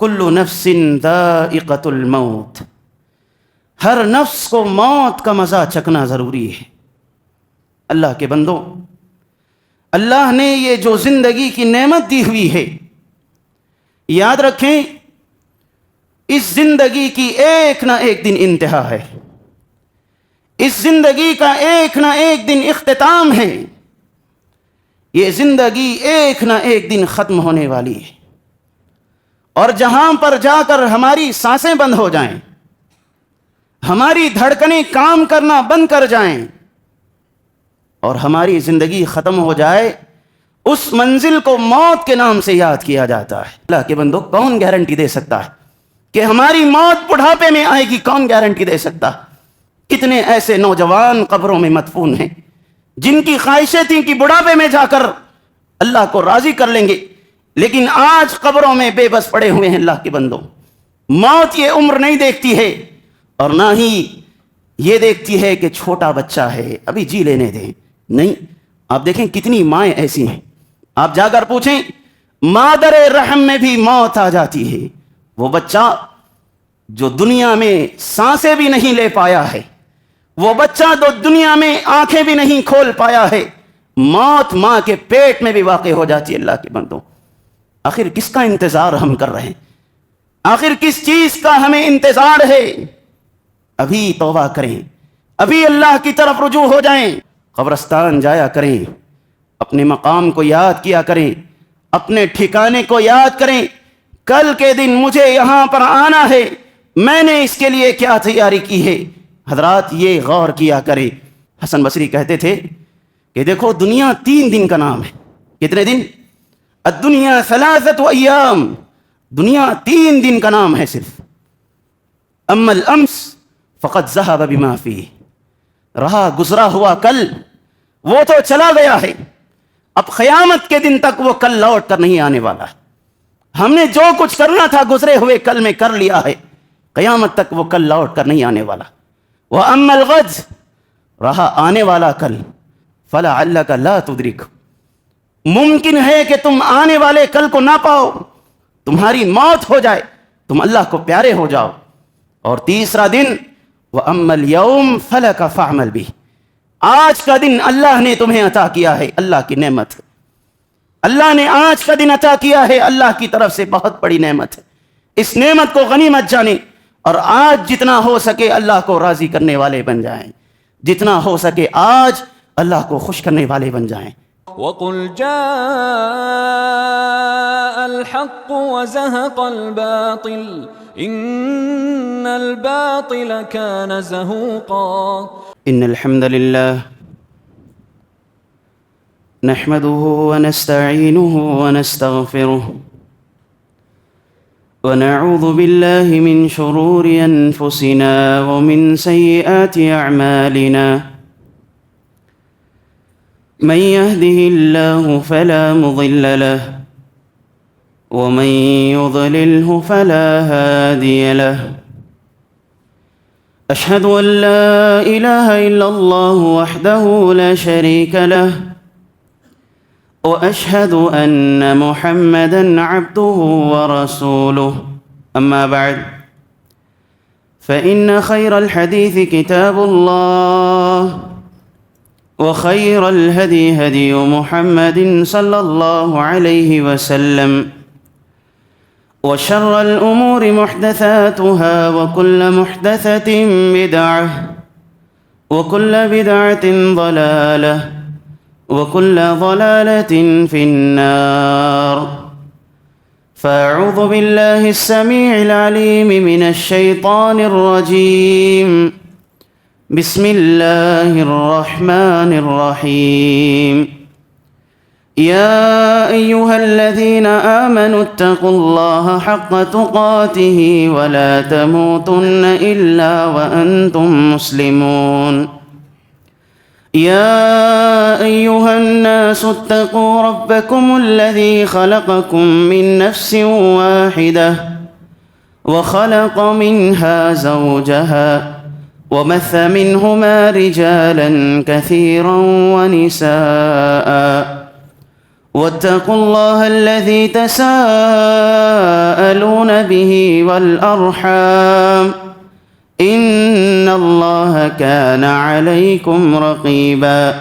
کل نفس ذائقۃ الموت، ہر نفس کو موت کا مزہ چکھنا ضروری ہے۔ اللہ کے بندو، اللہ نے یہ جو زندگی کی نعمت دی ہوئی ہے، یاد رکھیں اس زندگی کی ایک نہ ایک دن انتہا ہے، اس زندگی کا ایک نہ ایک دن اختتام ہے، یہ زندگی ایک نہ ایک دن ختم ہونے والی ہے، اور جہاں پر جا کر ہماری سانسیں بند ہو جائیں، ہماری دھڑکنیں کام کرنا بند کر جائیں اور ہماری زندگی ختم ہو جائے، اس منزل کو موت کے نام سے یاد کیا جاتا ہے۔ اللہ کے بندو، کون گارنٹی دے سکتا ہے کہ ہماری موت بڑھاپے میں آئے گی؟ کون گارنٹی دے سکتا؟ کتنے ایسے نوجوان قبروں میں مدفون ہیں جن کی خواہشیں تھیں کہ بڑھاپے میں جا کر اللہ کو راضی کر لیں گے، لیکن آج قبروں میں بے بس پڑے ہوئے ہیں۔ اللہ کے بندو، موت یہ عمر نہیں دیکھتی ہے اور نہ ہی یہ دیکھتی ہے کہ چھوٹا بچہ ہے ابھی جی لینے دیں، نہیں۔ آپ دیکھیں کتنی مائیں ایسی ہیں، آپ جا کر پوچھیں مادر رحم میں بھی موت آ جاتی ہے، وہ بچہ جو دنیا میں سانسیں بھی نہیں لے پایا ہے، وہ بچہ جو دنیا میں آنکھیں بھی نہیں کھول پایا ہے، موت ماں کے پیٹ میں بھی واقع ہو جاتی ہے۔ اللہ کے بندو، آخر کس کا انتظار ہم کر رہے ہیں؟ آخر کس چیز کا ہمیں انتظار ہے؟ ابھی توبہ کریں، ابھی اللہ کی طرف رجوع ہو جائیں، قبرستان جایا کریں، اپنے مقام کو یاد کیا کریں، اپنے ٹھکانے کو یاد کریں، کل کے دن مجھے یہاں پر آنا ہے، میں نے اس کے لیے کیا تیاری کی ہے۔ حضرات یہ غور کیا کریں۔ حسن بصری کہتے تھے کہ دیکھو دنیا 3 دن کا نام ہے۔ کتنے دن؟ الدنیا 3 ایام، دنیا 3 دن کا نام ہے صرف۔ اما الامس فقد ذهب بما فيه، رہا گزرا ہوا کل وہ تو چلا گیا ہے، اب قیامت کے دن تک وہ کل لوٹ کر نہیں آنے والا ہے۔ ہم نے جو کچھ کرنا تھا گزرے ہوئے کل میں کر لیا ہے، قیامت تک وہ کل لوٹ کر نہیں آنے والا۔ وَأَمَّا الْغَدْ، رہا آنے والا کل، فَلَعَلَّكَ لَا تُدْرِكُ، ممکن ہے کہ تم آنے والے کل کو نہ پاؤ، تمہاری موت ہو جائے، تم اللہ کو پیارے ہو جاؤ۔ اور تیسرا دن وَأَمَّا الْيَوْمَ فَلَكَ فَاعْمَلْ بِهِ، آج کا دن اللہ نے تمہیں عطا کیا ہے، اللہ کی نعمت ہے، اللہ نے آج کا دن عطا کیا ہے، اللہ کی طرف سے بہت بڑی نعمت ہے۔ اس نعمت کو غنیمت جانیں اور آج جتنا ہو سکے اللہ کو راضی کرنے والے بن جائیں، جتنا ہو سکے آج اللہ کو خوش کرنے والے بن جائیں۔ وَقُلْ جَاءَ الْحَقُّ وَزَهَقَ الْبَاطِلُ إِنَّ الْبَاطِلَ كَانَ زَهُوقًا۔ إن الحمد لله نحمده ونستعينه ونستغفره ونعوذ بالله من شرور أنفسنا ومن سيئات أعمالنا، من يهده الله فلا مضل له ومن يضلله فلا هادي له، أشهد أن لا إله إلا الله وحده لا شريك له، وأشهد أن محمدًا عبده ورسوله، أما بعد فإن خير الحديث كتاب الله، وخير الهدي هدي محمد صلى الله عليه وسلم، وشر الأمور محدثاتها وكل محدثة بدعة وكل بدعة ضلالة وكل ضلالة في النار، فأعوذ بالله السميع العليم من الشيطان الرجيم، بسم الله الرحمن الرحيم، يا أيها الذين آمنوا اتقوا الله حق تقاته ولا تموتن إلا وأنتم مسلمون، يا أيها الناس اتقوا ربكم الذي خلقكم من نفس واحدة وخلق منها زوجها وبث منهما رجالا كثيرا ونساء، واتقوا الله الذي تساءلون به والأرحام إن الله كان عليكم رقيبا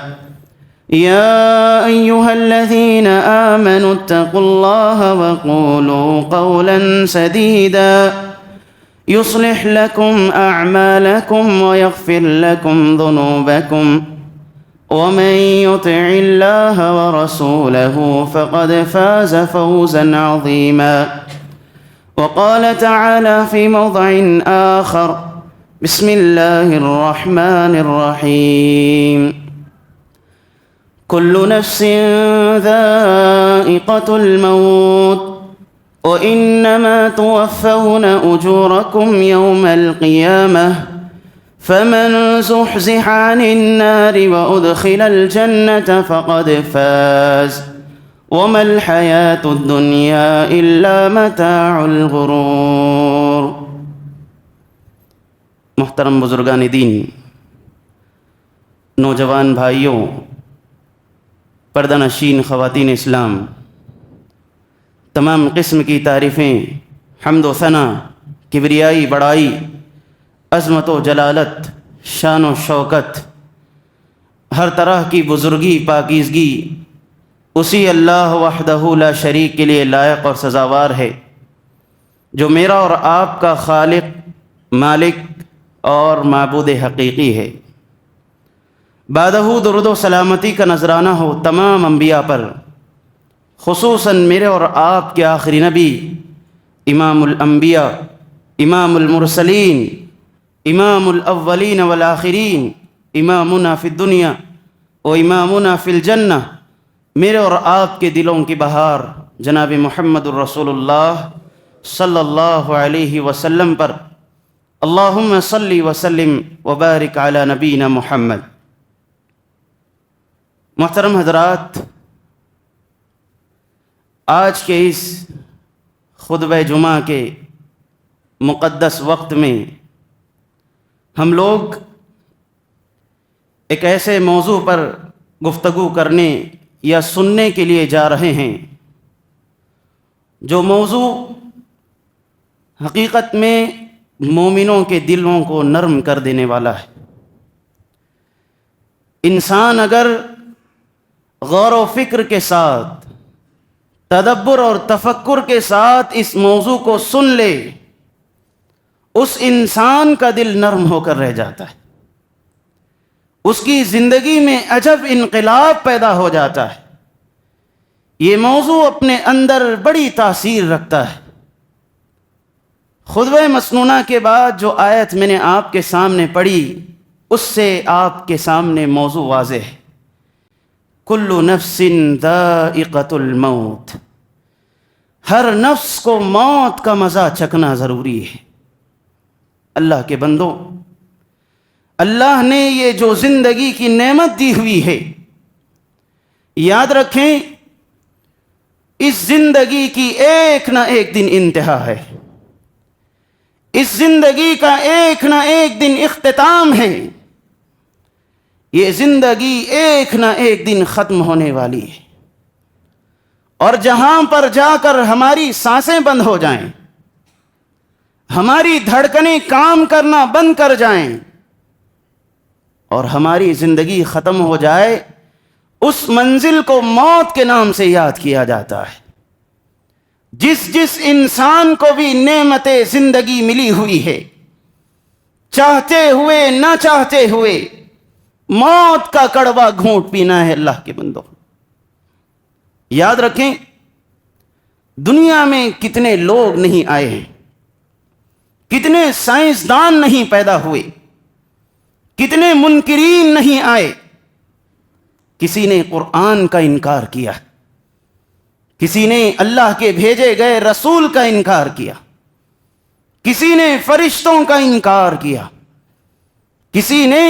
يا أيها الذين آمنوا اتقوا الله وقولوا قولا سديدا يصلح لكم أعمالكم ويغفر لكم ذنوبكم ومن يطع الله ورسوله فقد فاز فوزا عظيما وقال تعالى في موضع آخر بسم الله الرحمن الرحيم كل نفس ذائقة الموت وإنما توفون أجوركم يوم القيامة فمن زحزح عن النار وأدخل الجنة فقد فاز وما الحياة الدنيا إلا متاع الغرور۔ محترم بزرگان دین، نوجوان بھائیوں، پردہ نشین خواتین اسلام، تمام قسم کی تعریفیں، حمد و ثنا، کبریائی، بڑائی، عظمت و جلالت، شان و شوکت، ہر طرح کی بزرگی، پاکیزگی اسی اللہ وحدہ لا شریک کے لیے لائق اور سزاوار ہے، جو میرا اور آپ کا خالق، مالک اور معبود حقیقی ہے۔ بعدہ درود و سلامتی کا نذرانہ ہو تمام انبیاء پر، خصوصاً میرے اور آپ کے آخری نبی، امام الانبیاء، امام المرسلین، امام الاولین والآخرین، امامنا فی الدنیا و امامنا فی الجنہ، میرے اور آپ کے دلوں کی بہار جناب محمد الرسول اللہ صلی اللہ علیہ وسلم پر اللہم صلی وسلم وبارک علی نبینا محمد۔ محترم حضرات، آج کے اس خطبہ جمعہ کے مقدس وقت میں ہم لوگ ایک ایسے موضوع پر گفتگو کرنے یا سننے کے لیے جا رہے ہیں جو موضوع حقیقت میں مومنوں کے دلوں کو نرم کر دینے والا ہے۔ انسان اگر غور و فکر کے ساتھ، تدبر اور تفکر کے ساتھ اس موضوع کو سن لے، اس انسان کا دل نرم ہو کر رہ جاتا ہے، اس کی زندگی میں عجب انقلاب پیدا ہو جاتا ہے۔ یہ موضوع اپنے اندر بڑی تاثیر رکھتا ہے۔ خطبہ مسنونہ کے بعد جو آیت میں نے آپ کے سامنے پڑھی، اس سے آپ کے سامنے موضوع واضح ہے۔ کل نفس ذائقۃ الموت، ہر نفس کو موت کا مزہ چکھنا ضروری ہے۔ اللہ کے بندوں، اللہ نے یہ جو زندگی کی نعمت دی ہوئی ہے، یاد رکھیں اس زندگی کی ایک نہ ایک دن انتہا ہے، اس زندگی کا ایک نہ ایک دن اختتام ہے، یہ زندگی ایک نہ ایک دن ختم ہونے والی ہے، اور جہاں پر جا کر ہماری سانسیں بند ہو جائیں، ہماری دھڑکنیں کام کرنا بند کر جائیں اور ہماری زندگی ختم ہو جائے، اس منزل کو موت کے نام سے یاد کیا جاتا ہے۔ جس انسان کو بھی نعمت زندگی ملی ہوئی ہے، چاہتے ہوئے نہ چاہتے ہوئے موت کا کڑوا گھونٹ پینا ہے۔ اللہ کے بندوں، یاد رکھیں دنیا میں کتنے لوگ نہیں آئے ہیں، کتنے سائنسدان نہیں پیدا ہوئے، کتنے منکرین نہیں آئے، کسی نے قرآن کا انکار کیا، کسی نے اللہ کے بھیجے گئے رسول کا انکار کیا، کسی نے فرشتوں کا انکار کیا، کسی نے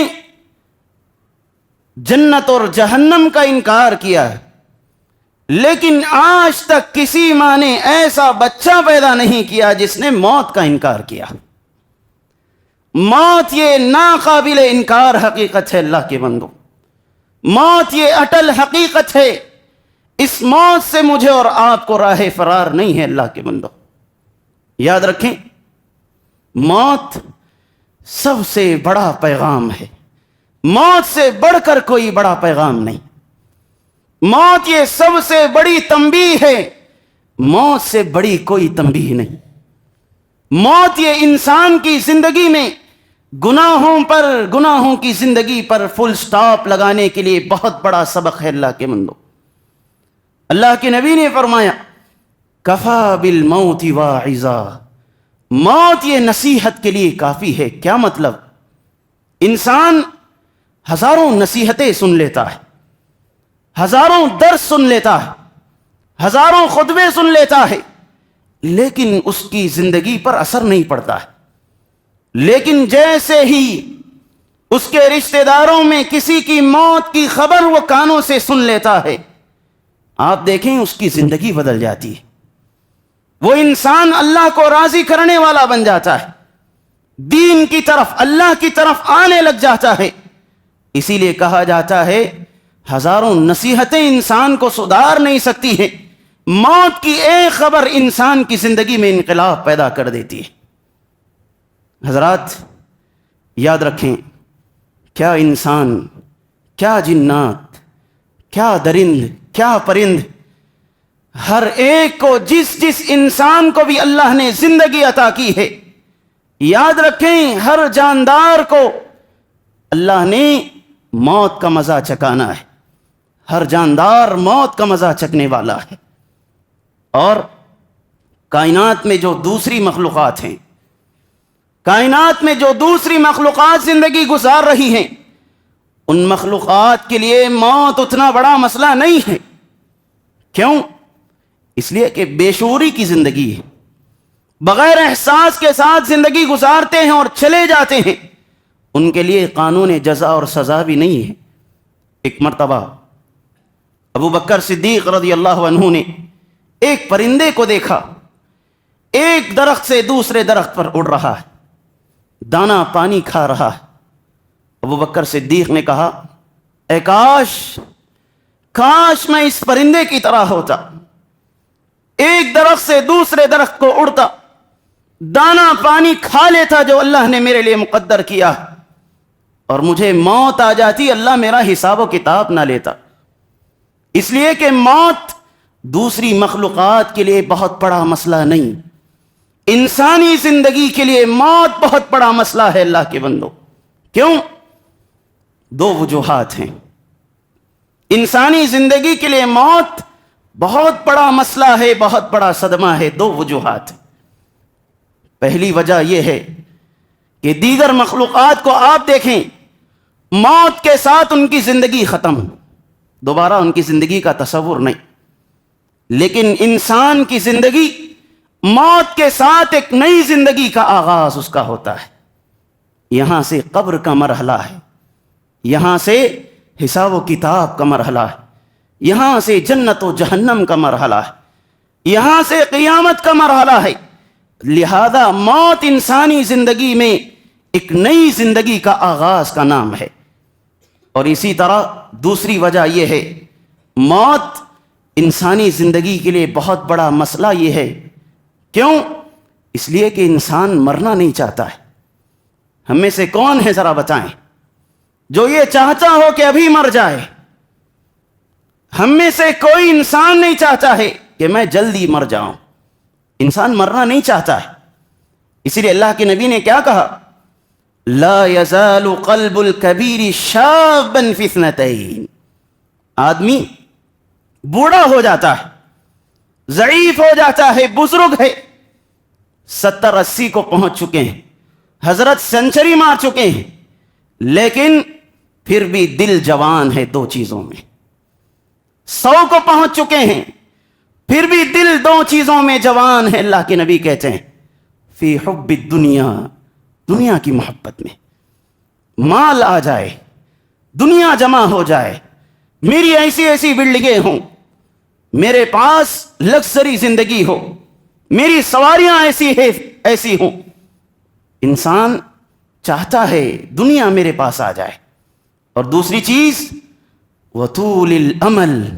جنت اور جہنم کا انکار کیا، لیکن آج تک کسی ماں نے ایسا بچہ پیدا نہیں کیا جس نے موت کا انکار کیا۔ موت یہ ناقابل انکار حقیقت ہے۔ اللہ کے بندو، موت یہ اٹل حقیقت ہے، اس موت سے مجھے اور آپ کو راہ فرار نہیں ہے اللہ کے بندو۔ یاد رکھیں، موت سب سے بڑا پیغام ہے، موت سے بڑھ کر کوئی بڑا پیغام نہیں۔ موت یہ سب سے بڑی تنبیہ ہے، موت سے بڑی کوئی تنبیہ نہیں۔ موت یہ انسان کی زندگی میں گناہوں پر، گناہوں کی زندگی پر فل سٹاپ لگانے کے لیے بہت بڑا سبق ہے اللہ کے بندو۔ اللہ کے نبی نے فرمایا کفا بالموت واعظا، موت یہ نصیحت کے لیے کافی ہے۔ کیا مطلب؟ انسان ہزاروں نصیحتیں سن لیتا ہے، ہزاروں درس سن لیتا ہے، ہزاروں خطبے سن لیتا ہے، لیکن اس کی زندگی پر اثر نہیں پڑتا ہے۔ لیکن جیسے ہی اس کے رشتہ داروں میں کسی کی موت کی خبر وہ کانوں سے سن لیتا ہے، آپ دیکھیں اس کی زندگی بدل جاتی ہے۔ وہ انسان اللہ کو راضی کرنے والا بن جاتا ہے، دین کی طرف، اللہ کی طرف آنے لگ جاتا ہے۔ اسی لیے کہا جاتا ہے ہزاروں نصیحتیں انسان کو سدھار نہیں سکتی ہیں، موت کی ایک خبر انسان کی زندگی میں انقلاب پیدا کر دیتی ہے۔ حضرات یاد رکھیں، کیا انسان، کیا جنات، کیا درند، کیا پرند، ہر ایک کو، جس انسان کو بھی اللہ نے زندگی عطا کی ہے، یاد رکھیں ہر جاندار کو اللہ نے موت کا مزہ چکانا ہے۔ ہر جاندار موت کا مزہ چکنے والا ہے۔ اور کائنات میں جو دوسری مخلوقات ہیں، کائنات میں جو دوسری مخلوقات زندگی گزار رہی ہیں، ان مخلوقات کے لیے موت اتنا بڑا مسئلہ نہیں ہے۔ کیوں؟ اس لیے کہ بے شعوری کی زندگی ہے، بغیر احساس کے ساتھ زندگی گزارتے ہیں اور چلے جاتے ہیں، ان کے لیے قانون جزا اور سزا بھی نہیں ہے۔ ایک مرتبہ ابو بکر صدیق رضی اللہ عنہ نے ایک پرندے کو دیکھا، ایک درخت سے دوسرے درخت پر اڑ رہا ہے، دانا پانی کھا رہا ہے۔ ابو بکر صدیق نے کہا اے کاش میں اس پرندے کی طرح ہوتا، ایک درخت سے دوسرے درخت کو اڑتا، دانا پانی کھا لیتا جو اللہ نے میرے لیے مقدر کیا، اور مجھے موت آ جاتی، اللہ میرا حساب و کتاب نہ لیتا۔ اس لیے کہ موت دوسری مخلوقات کے لیے بہت بڑا مسئلہ نہیں، انسانی زندگی کے لیے موت بہت بڑا مسئلہ ہے اللہ کے بندو۔ کیوں؟ دو وجوہات ہیں۔ انسانی زندگی کے لیے موت بہت بڑا مسئلہ ہے، بہت بڑا صدمہ ہے۔ دو وجوہات۔ پہلی وجہ یہ ہے کہ دیگر مخلوقات کو آپ دیکھیں، موت کے ساتھ ان کی زندگی ختم، دوبارہ ان کی زندگی کا تصور نہیں، لیکن انسان کی زندگی موت کے ساتھ ایک نئی زندگی کا آغاز اس کا ہوتا ہے۔ یہاں سے قبر کا مرحلہ ہے، یہاں سے حساب و کتاب کا مرحلہ ہے، یہاں سے جنت و جہنم کا مرحلہ ہے، یہاں سے قیامت کا مرحلہ ہے۔ لہذا موت انسانی زندگی میں ایک نئی زندگی کا آغاز کا نام ہے۔ اور اسی طرح دوسری وجہ یہ ہے، موت انسانی زندگی کے لیے بہت بڑا مسئلہ یہ ہے۔ کیوں؟ اس لیے کہ انسان مرنا نہیں چاہتا ہے۔ ہم میں سے کون ہے ذرا بتائیں جو یہ چاہتا ہو کہ ابھی مر جائے؟ ہم میں سے کوئی انسان نہیں چاہتا ہے کہ میں جلدی مر جاؤں۔ انسان مرنا نہیں چاہتا ہے۔ اسی لیے اللہ کے نبی نے کیا کہا؟ لا يزال قلب الكبیر شابا فی اثنتین۔ آدمی بوڑھا ہو جاتا ہے، ضعیف ہو جاتا ہے، بزرگ ہے، 70-80 کو پہنچ چکے ہیں، حضرت سینچری مار چکے ہیں، لیکن پھر بھی دل جوان ہے دو چیزوں میں۔ 100 کو پہنچ چکے ہیں، پھر بھی دل دو چیزوں میں جوان ہے۔ اللہ کے نبی کہتے ہیں فی حب الدنیا، دنیا کی محبت میں، مال آ جائے، دنیا جمع ہو جائے، میری ایسی بلڈنگیں ہوں، میرے پاس لگژری زندگی ہو، میری سواریاں ایسی ہوں۔ انسان چاہتا ہے دنیا میرے پاس آ جائے۔ اور دوسری چیز وطول الامل،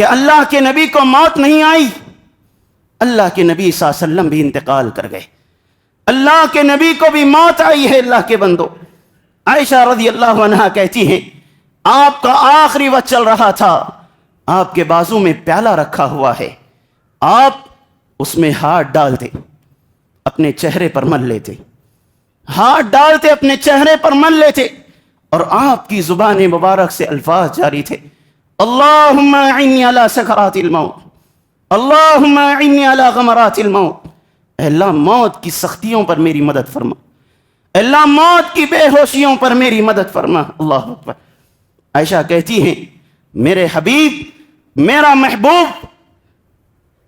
کہ اللہ کے نبی کو موت نہیں آئی؟ اللہ کے نبی صلی اللہ علیہ وسلم بھی انتقال کر گئے، اللہ کے نبی کو بھی موت آئی ہے۔ اللہ کے بندو، عائشہ رضی اللہ عنہا کہتی ہیں آپ کا آخری وقت چل رہا تھا، آپ کے بازو میں پیالہ رکھا ہوا ہے، آپ اس میں ہاتھ ڈالتے، اپنے چہرے پر مل لیتے، ہاتھ ڈالتے اپنے چہرے پر مل لیتے، اور آپ کی زبان مبارک سے الفاظ جاری تھے، اللہم اعنی علی سکرات الموت، اللہم اعنی علی غمرات الموت، اے اللہ موت کی سختیوں پر میری مدد فرما، اے اللہ موت کی بے ہوشیوں پر میری مدد فرما۔ اللہ اکبر۔ عائشہ کہتی ہیں میرے حبیب، میرا محبوب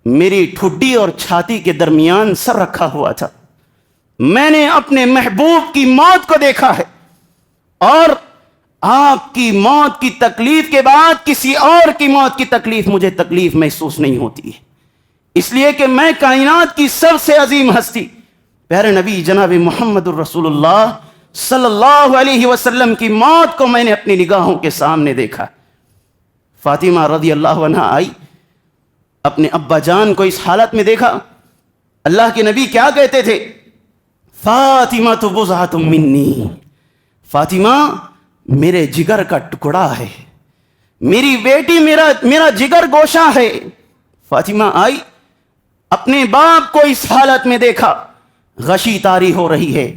میری ٹھڈی اور چھاتی کے درمیان سر رکھا ہوا تھا، میں نے اپنے محبوب کی موت کو دیکھا ہے، اور آپ کی موت کی تکلیف کے بعد کسی اور کی موت کی تکلیف مجھے تکلیف محسوس نہیں ہوتی ہے، اس لیے کہ میں کائنات کی سب سے عظیم ہستی پیارے نبی جناب محمد الرسول اللہ صلی اللہ علیہ وسلم کی موت کو میں نے اپنی نگاہوں کے سامنے دیکھا۔ فاطمہ رضی اللہ عنہا آئی، اپنے ابا جان کو اس حالت میں دیکھا۔ اللہ کے نبی کیا کہتے تھے؟ فاطمہ تو بضعۃ منی، فاطمہ میرے جگر کا ٹکڑا ہے، میری بیٹی میرا جگر گوشہ ہے۔ فاطمہ آئی، اپنے باپ کو اس حالت میں دیکھا، غشی طاری ہو رہی ہے،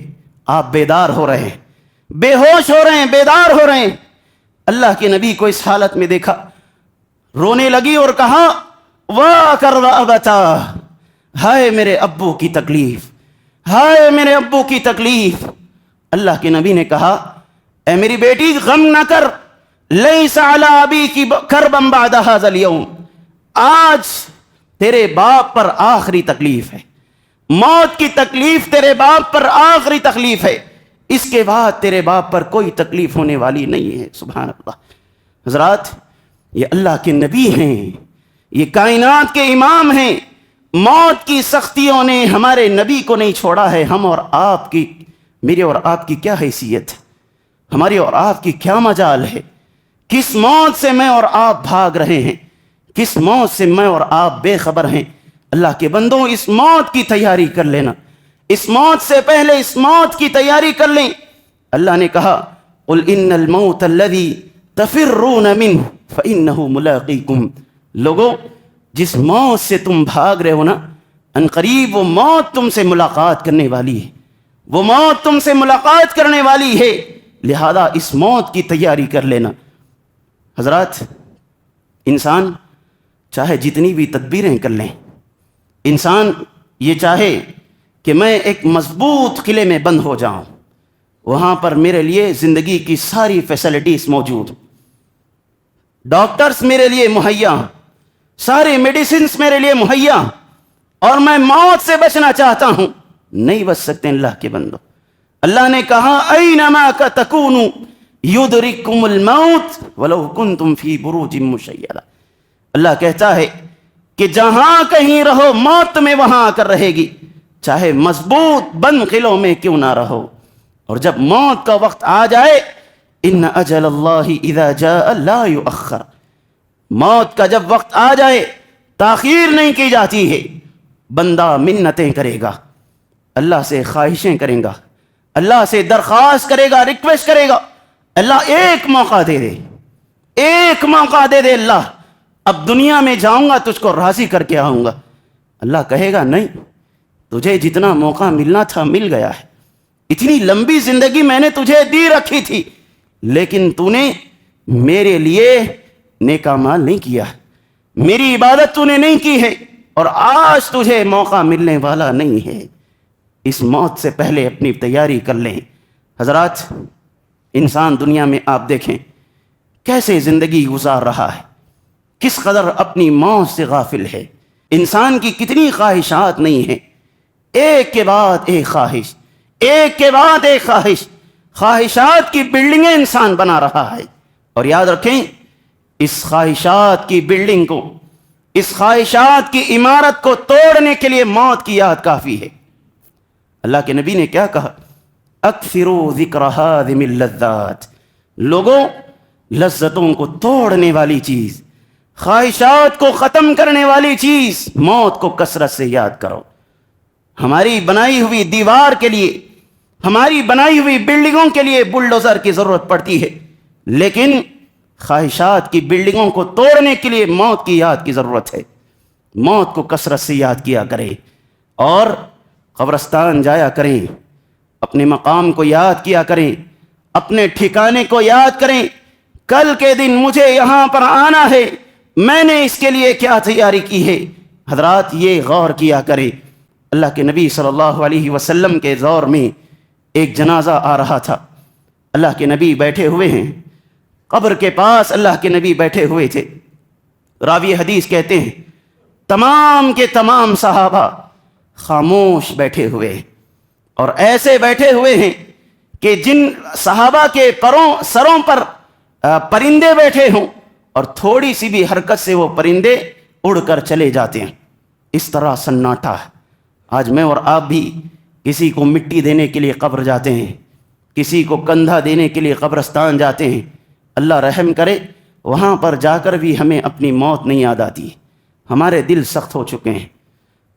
آپ بیدار ہو رہے ہیں، بے ہوش ہو رہے ہیں، بیدار ہو رہے ہیں۔ اللہ کے نبی کو اس حالت میں دیکھا، رونے لگی اور کہا واہ کر ابتا، ہائے میرے ابو کی تکلیف، ہائے میرے ابو کی تکلیف۔ اللہ کے نبی نے کہا اے میری بیٹی غم نہ کر، لیس علی ابیک کربا بعد ھذا اليوم، آج تیرے باپ پر آخری تکلیف ہے، موت کی تکلیف تیرے باپ پر آخری تکلیف ہے، اس کے بعد تیرے باپ پر کوئی تکلیف ہونے والی نہیں ہے۔ سبحان اللہ۔ حضرات، یہ اللہ کے نبی ہیں، یہ کائنات کے امام ہیں، موت کی سختیوں نے ہمارے نبی کو نہیں چھوڑا ہے۔ ہم اور آپ کی، میری اور آپ کی کیا حیثیت ہے؟ ہماری اور آپ کی کیا مجال ہے؟ کس موت سے میں اور آپ بھاگ رہے ہیں؟ کس موت سے میں اور آپ بے خبر ہیں؟ اللہ کے بندوں، اس موت کی تیاری کر لینا، اس موت سے پہلے اس موت کی تیاری کر لیں۔ اللہ نے کہا قل ان الموت الذی تفرون منہ فانہ ملاقیکم، لوگو جس موت سے تم بھاگ رہے ہو نا، ان قریب وہ موت تم سے ملاقات کرنے والی ہے، وہ موت تم سے ملاقات کرنے والی ہے، لہذا اس موت کی تیاری کر لینا۔ حضرات، انسان چاہے جتنی بھی تدبیریں کر لیں، انسان یہ چاہے کہ میں ایک مضبوط قلعے میں بند ہو جاؤں، وہاں پر میرے لیے زندگی کی ساری فیسلٹیز موجود، ڈاکٹرز میرے لیے مہیا، سارے میڈیسنز میرے لیے مہیا، اور میں موت سے بچنا چاہتا ہوں، نہیں بچ سکتے اللہ کے بندو۔ اللہ نے کہا اینما تکونوا یدرککم الموت ولو کنتم فی بروج مشیدہ، اللہ کہتا ہے کہ جہاں کہیں رہو موت تمہیں وہاں آ کر رہے گی، چاہے مضبوط بند قلعوں میں کیوں نہ رہو۔ اور جب موت کا وقت آ جائے، ان اجل اللہ اذا جاء لا یؤخر، موت کا جب وقت آ جائے تاخیر نہیں کی جاتی ہے۔ بندہ منتیں کرے گا، اللہ سے خواہشیں کرے گا، اللہ سے درخواست کرے گا، ریکویسٹ کرے گا، اللہ ایک موقع دے دے، ایک موقع دے دے، اللہ اب دنیا میں جاؤں گا تجھ کو راضی کر کے آؤں گا۔ اللہ کہے گا نہیں، تجھے جتنا موقع ملنا تھا مل گیا ہے، اتنی لمبی زندگی میں نے تجھے دی رکھی تھی، لیکن تو نے میرے لیے نیک اعمال نہیں کیا، میری عبادت تو نے نہیں کی ہے، اور آج تجھے موقع ملنے والا نہیں ہے۔ اس موت سے پہلے اپنی تیاری کر لیں۔ حضرات، انسان دنیا میں آپ دیکھیں کیسے زندگی گزار رہا ہے، کس قدر اپنی موت سے غافل ہے۔ انسان کی کتنی خواہشات نہیں ہیں، ایک کے بعد ایک خواہش، ایک کے بعد ایک خواہش، خواہشات کی بلڈنگیں انسان بنا رہا ہے۔ اور یاد رکھیں، اس خواہشات کی بلڈنگ کو، اس خواہشات کی عمارت کو توڑنے کے لیے موت کی یاد کافی ہے۔ اللہ کے نبی نے کیا کہا؟ اکثروا ذکر ہادم اللذات، لوگوں لذتوں کو توڑنے والی چیز، خواہشات کو ختم کرنے والی چیز موت کو کثرت سے یاد کرو. ہماری بنائی ہوئی دیوار کے لیے، ہماری بنائی ہوئی بلڈنگوں کے لیے بلڈوزر کی ضرورت پڑتی ہے، لیکن خواہشات کی بلڈنگوں کو توڑنے کے لیے موت کی یاد کی ضرورت ہے. موت کو کثرت سے یاد کیا کریں اور قبرستان جایا کریں، اپنے مقام کو یاد کیا کریں، اپنے ٹھکانے کو یاد کریں. کل کے دن مجھے یہاں پر آنا ہے، میں نے اس کے لیے کیا تیاری کی ہے. حضرات یہ غور کیا کریں. اللہ کے نبی صلی اللہ علیہ وسلم کے دور میں ایک جنازہ آ رہا تھا. اللہ کے نبی بیٹھے ہوئے ہیں، قبر کے پاس اللہ کے نبی بیٹھے ہوئے تھے. راوی حدیث کہتے ہیں تمام کے تمام صحابہ خاموش بیٹھے ہوئے ہیں، اور ایسے بیٹھے ہوئے ہیں کہ جن صحابہ کے سروں پر پرندے بیٹھے ہوں اور تھوڑی سی بھی حرکت سے وہ پرندے اڑ کر چلے جاتے ہیں. اس طرح سناٹا ہے. آج میں اور آپ بھی کسی کو مٹی دینے کے لیے قبر جاتے ہیں، کسی کو کندھا دینے کے لیے قبرستان جاتے ہیں. اللہ رحم کرے وہاں پر جا کر بھی ہمیں اپنی موت نہیں یاد آتی. ہمارے دل سخت ہو چکے ہیں،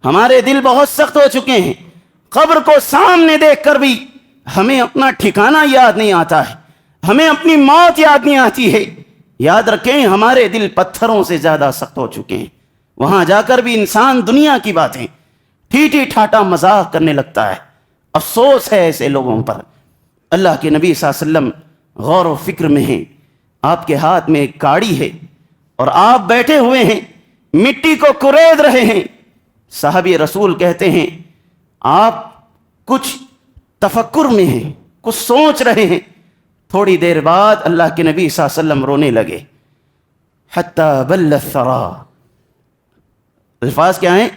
ہمارے دل بہت سخت ہو چکے ہیں. قبر کو سامنے دیکھ کر بھی ہمیں اپنا ٹھکانہ یاد نہیں آتا ہے، ہمیں اپنی موت یاد نہیں آتی ہے. یاد رکھیں ہمارے دل پتھروں سے زیادہ سخت ہو چکے ہیں. وہاں جا کر بھی انسان دنیا کی باتیں ٹھیٹھی ٹھاٹا مذاق کرنے لگتا ہے. افسوس ہے ایسے لوگوں پر. اللہ کے نبی صلی اللہ علیہ وسلم غور و فکر میں ہیں. آپ کے ہاتھ میں ایک کاڑی ہے اور آپ بیٹھے ہوئے ہیں، مٹی کو کرید رہے ہیں. صحابی رسول کہتے ہیں آپ کچھ تفکر میں ہیں، کچھ سوچ رہے ہیں. تھوڑی دیر بعد اللہ کے نبی صلی اللہ علیہ وسلم رونے لگے. حتی بل الثرا، الفاظ کیا ہیں؟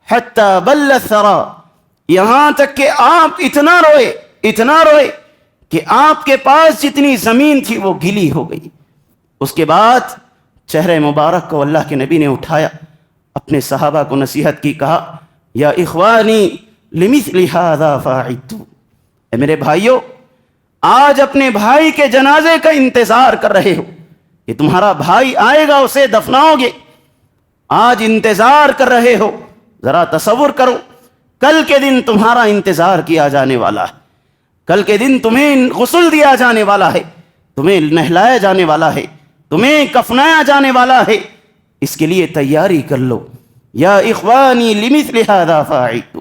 حتی بل الثرا، یہاں تک کہ آپ اتنا روئے کہ آپ کے پاس جتنی زمین تھی وہ گیلی ہو گئی. اس کے بعد چہرے مبارک کو اللہ کے نبی نے اٹھایا، اپنے صحابہ کو نصیحت کی، کہا یا اخوانی لمثل هذا فاعدت، اے میرے بھائیو آج اپنے بھائی کے جنازے کا انتظار کر رہے ہو، کہ تمہارا بھائی آئے گا اسے دفناؤ گے، آج انتظار کر رہے ہو. ذرا تصور کرو کل کے دن تمہارا انتظار کیا جانے والا ہے، کل کے دن تمہیں غسل دیا جانے والا ہے، تمہیں نہلایا جانے والا ہے، تمہیں کفنایا جانے والا ہے. اس کے لیے تیاری کر لو. یا اخوانی لمثل هذا فاعدت،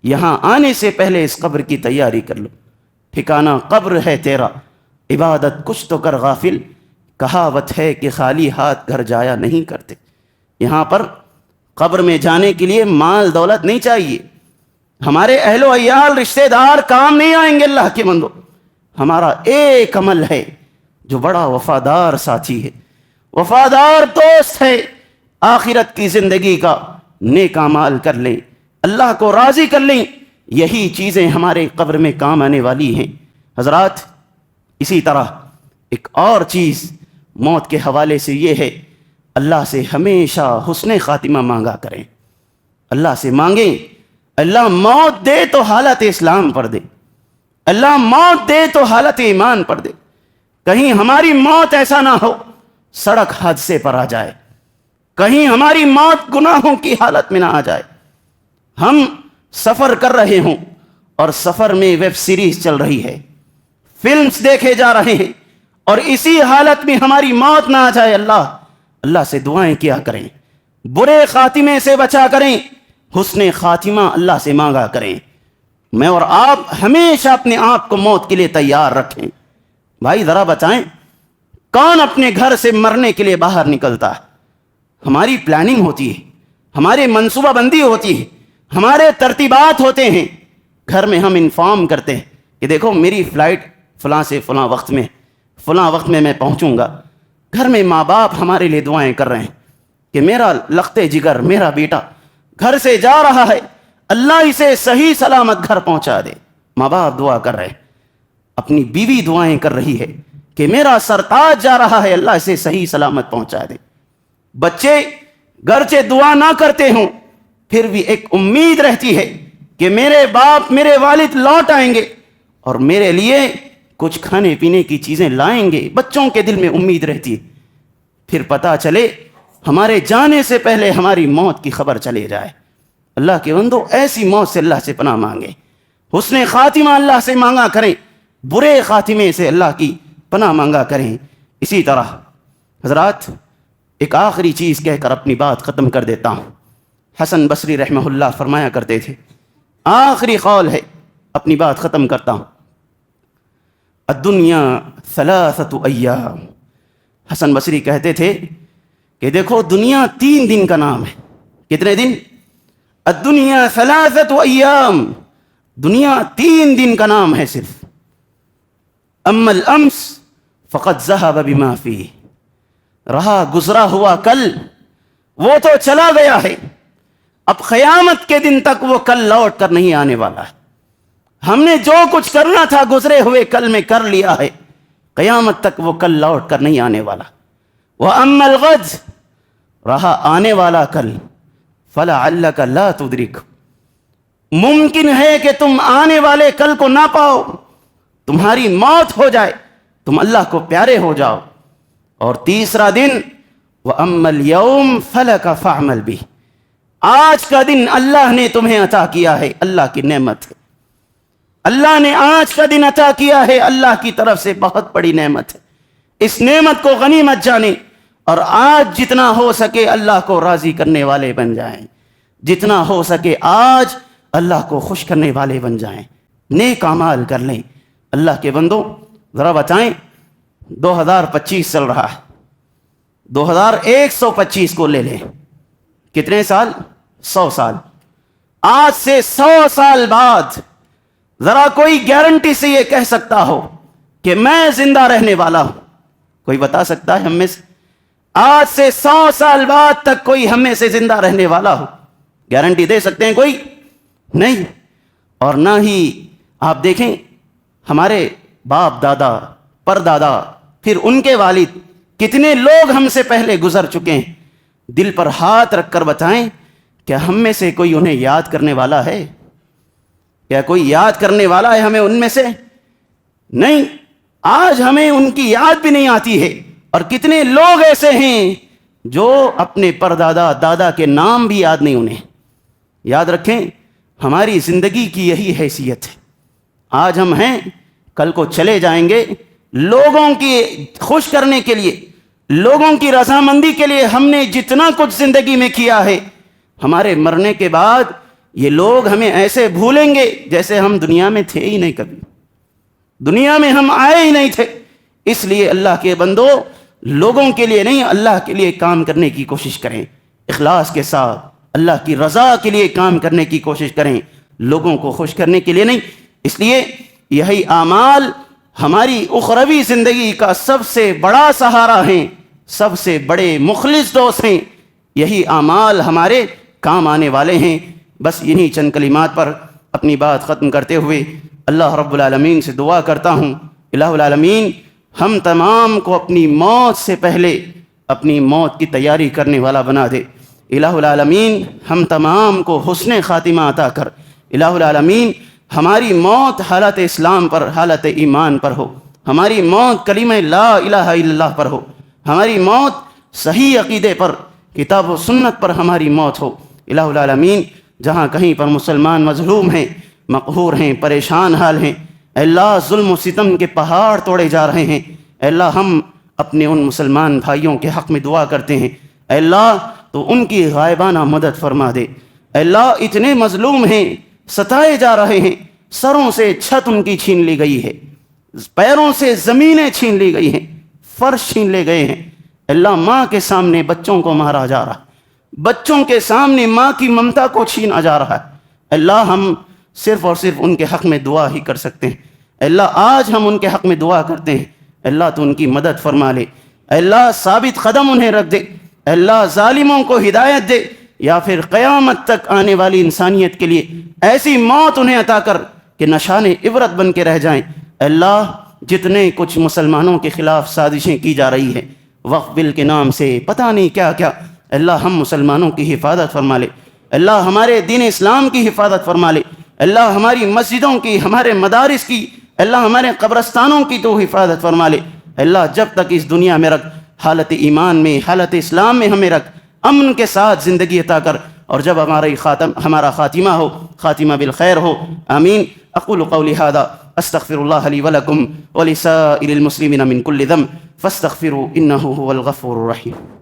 یہاں آنے سے پہلے اس قبر کی تیاری کر لو. ٹھکانہ قبر ہے تیرا، عبادت کچھ تو کر غافل. کہاوت ہے کہ خالی ہاتھ گھر جایا نہیں کرتے. یہاں پر قبر میں جانے کے لیے مال دولت نہیں چاہیے. ہمارے اہل و عیال رشتہ دار کام نہیں آئیں گے. اللہ کے بندو ہمارا ایک عمل ہے جو بڑا وفادار ساتھی ہے، وفادار دوست ہے. آخرت کی زندگی کا نیک اعمال کر لیں، اللہ کو راضی کر لیں. یہی چیزیں ہمارے قبر میں کام آنے والی ہیں. حضرات اسی طرح ایک اور چیز موت کے حوالے سے یہ ہے، اللہ سے ہمیشہ حسن خاتمہ مانگا کریں. اللہ سے مانگیں اللہ موت دے تو حالت اسلام پر دے، اللہ موت دے تو حالت ایمان پر دے. کہیں ہماری موت ایسا نہ ہو سڑک حادثے پر آ جائے، کہیں ہماری موت گناہوں کی حالت میں نہ آ جائے. ہم سفر کر رہے ہوں اور سفر میں ویب سیریز چل رہی ہے، فلمز دیکھے جا رہے ہیں، اور اسی حالت میں ہماری موت نہ آ جائے. اللہ سے دعائیں کیا کریں، برے خاتمے سے بچا کریں، حسن خاتمہ اللہ سے مانگا کریں. میں اور آپ ہمیشہ اپنے آپ کو موت کے لیے تیار رکھیں. بھائی ذرا بتائیں کون اپنے گھر سے مرنے کے لیے باہر نکلتا ہے؟ ہماری پلاننگ ہوتی ہے، ہماری منصوبہ بندی ہوتی ہے، ہمارے ترتیبات ہوتے ہیں. گھر میں ہم انفارم کرتے ہیں کہ دیکھو میری فلائٹ فلاں سے فلاں وقت میں میں پہنچوں گا. گھر میں ماں باپ ہمارے لیے دعائیں کر رہے ہیں کہ میرا لخت جگر، میرا بیٹا گھر سے جا رہا ہے، اللہ اسے صحیح سلامت گھر پہنچا دے. ماں باپ دعا کر رہے ہیں، اپنی بیوی دعائیں کر رہی ہے کہ میرا سرتاج جا رہا ہے، اللہ اسے صحیح سلامت پہنچا دے. بچے گرچہ دعا نہ کرتے ہوں پھر بھی ایک امید رہتی ہے کہ میرے باپ میرے والد لوٹ آئیں گے اور میرے لیے کچھ کھانے پینے کی چیزیں لائیں گے. بچوں کے دل میں امید رہتی ہے. پھر پتہ چلے ہمارے جانے سے پہلے ہماری موت کی خبر چلے جائے۔ اللہ کے بندو ایسی موت سے اللہ سے پناہ مانگیں، حسن خاتمہ اللہ سے مانگا کریں، برے خاتمے سے اللہ کی پناہ مانگا کریں۔ اسی طرح حضرات ایک آخری چیز کہہ کر اپنی بات ختم کر دیتا ہوں۔ حسن بصری رحمہ اللہ فرمایا کرتے تھے، آخری قول ہے، اپنی بات ختم کرتا ہوں، الدنیا ثلاثۃ ایام۔ حسن بصری کہتے تھے کہ دیکھو دنیا 3 دن کا نام ہے۔ کتنے دن؟ الدنیا ثلاثۃ ایام، دنیا 3 دن کا نام ہے صرف۔ اما الامس فقد ذهب بما فيه، رہا گزرا ہوا کل وہ تو چلا گیا ہے، اب قیامت کے دن تک وہ کل لوٹ کر نہیں آنے والا ہے۔ ہم نے جو کچھ کرنا تھا گزرے ہوئے کل میں کر لیا ہے، قیامت تک وہ کل لوٹ کر نہیں آنے والا۔ وَأَمَّا الْغَدْ، رہا آنے والا کل، فَلَعَلَّكَ لَا تُدْرِكُ، ممکن ہے کہ تم آنے والے کل کو نہ پاؤ، تمہاری موت ہو جائے، تم اللہ کو پیارے ہو جاؤ۔ اور تیسرا دن وَأَمَّا الْيَوْمُ فَلَكَ فَاعْمَلْ بِهِ، آج کا دن اللہ نے تمہیں عطا کیا ہے، اللہ کی نعمت ہے، اللہ نے آج کا دن عطا کیا ہے، اللہ کی طرف سے بہت بڑی نعمت ہے۔ اس نعمت کو غنیمت جانیں اور آج جتنا ہو سکے اللہ کو راضی کرنے والے بن جائیں، جتنا ہو سکے آج اللہ کو خوش کرنے والے بن جائیں، نیک اعمال کر لیں۔ اللہ کے بندوں ذرا بتائیں، 2025 چل رہا ہے، 2125 کو لے لیں، کتنے سال؟ 100 سال۔ آج سے 100 سال بعد ذرا کوئی گارنٹی سے یہ کہہ سکتا ہو کہ میں زندہ رہنے والا ہوں؟ کوئی بتا سکتا ہے ہم میں سے؟ آج سے 100 سال بعد تک کوئی ہم میں سے زندہ رہنے والا ہو؟ گارنٹی دے سکتے ہیں کوئی؟ نہیں۔ اور نہ ہی آپ دیکھیں ہمارے باپ دادا، پردادا، پھر ان کے والد، کتنے لوگ ہم سے پہلے گزر چکے ہیں۔ دل پر ہاتھ رکھ کر بتائیں، کیا ہم میں سے کوئی انہیں یاد کرنے والا ہے؟ کیا کوئی یاد کرنے والا ہے ہمیں ان میں سے؟ نہیں، آج ہمیں ان کی یاد بھی نہیں آتی ہے۔ اور کتنے لوگ ایسے ہیں جو اپنے پردادا دادا کے نام بھی یاد نہیں انہیں۔ یاد رکھیں، ہماری زندگی کی یہی حیثیت ہے۔ آج ہم ہیں، کل کو چلے جائیں گے۔ لوگوں کی خوش کرنے کے لیے، لوگوں کی رضامندی کے لیے ہم نے جتنا کچھ زندگی میں کیا ہے، ہمارے مرنے کے بعد یہ لوگ ہمیں ایسے بھولیں گے جیسے ہم دنیا میں تھے ہی نہیں، کبھی دنیا میں ہم آئے ہی نہیں تھے۔ اس لیے اللہ کے بندو، لوگوں کے لیے نہیں، اللہ کے لیے کام کرنے کی کوشش کریں، اخلاص کے ساتھ اللہ کی رضا کے لیے کام کرنے کی کوشش کریں، لوگوں کو خوش کرنے کے لیے نہیں۔ اس لیے یہی اعمال ہماری اخروی زندگی کا سب سے بڑا سہارا ہیں، سب سے بڑے مخلص دوست ہیں۔ یہی اعمال ہمارے کام آنے والے ہیں۔ بس انہی چند کلمات پر اپنی بات ختم کرتے ہوئے اللہ رب العالمین سے دعا کرتا ہوں، الہ العالمین ہم تمام کو اپنی موت سے پہلے اپنی موت کی تیاری کرنے والا بنا دے۔ الہ العالمین ہم تمام کو حسن خاتمہ عطا کر۔ الہ العالمین ہماری موت حالت اسلام پر، حالت ایمان پر ہو، ہماری موت کلمہ لا الہ الا اللہ پر ہو، ہماری موت صحیح عقیدے پر، کتاب و سنت پر ہماری موت ہو۔ الہ العالمین جہاں کہیں پر مسلمان مظلوم ہیں، مقہور ہیں، پریشان حال ہیں، اے اللہ ظلم و ستم کے پہاڑ توڑے جا رہے ہیں، اے اللہ ہم اپنے ان مسلمان بھائیوں کے حق میں دعا کرتے ہیں، اے اللہ تو ان کی غائبانہ مدد فرما دے۔ اے اللہ اتنے مظلوم ہیں، ستائے جا رہے ہیں، سروں سے چھت ان کی چھین لی گئی ہے، پیروں سے زمینیں چھین لی گئی ہیں، فرش چھین لے گئے ہیں۔ اللہ ماں کے سامنے بچوں کو مارا جا رہا ہے، بچوں کے سامنے ماں کی ممتا کو چھینا جا رہا ہے۔ اللہ ہم صرف اور صرف ان کے حق میں دعا ہی کر سکتے ہیں۔ اللہ آج ہم ان کے حق میں دعا کرتے ہیں، اللہ تو ان کی مدد فرما لے، اللہ ثابت قدم انہیں رکھ دے، اللہ ظالموں کو ہدایت دے، یا پھر قیامت تک آنے والی انسانیت کے لیے ایسی موت انہیں عطا کر کہ نشان عبرت بن کے رہ جائیں۔ اللہ جتنے کچھ مسلمانوں کے خلاف سازشیں کی جا رہی ہیں، وقف بل کے نام سے پتہ نہیں کیا کیا، اللہ ہم مسلمانوں کی حفاظت فرما لے، اللہ ہمارے دین اسلام کی حفاظت فرما لے، اللہ ہماری مسجدوں کی، ہمارے مدارس کی، اللہ ہمارے قبرستانوں کی تو حفاظت فرما لے۔ اللہ جب تک اس دنیا میں رکھ حالت ایمان میں، حالت اسلام میں ہمیں رکھ، امن کے ساتھ زندگی عطا کر، اور جب ہمارا خاتمہ ہو، خاتمہ بالخیر ہو. آمین. اقول قولی هذا استغفر اللہ لی ولکم ولسائر المسلمین من کل ذنب فاستغفروا انہ هو الغفور الرحیم.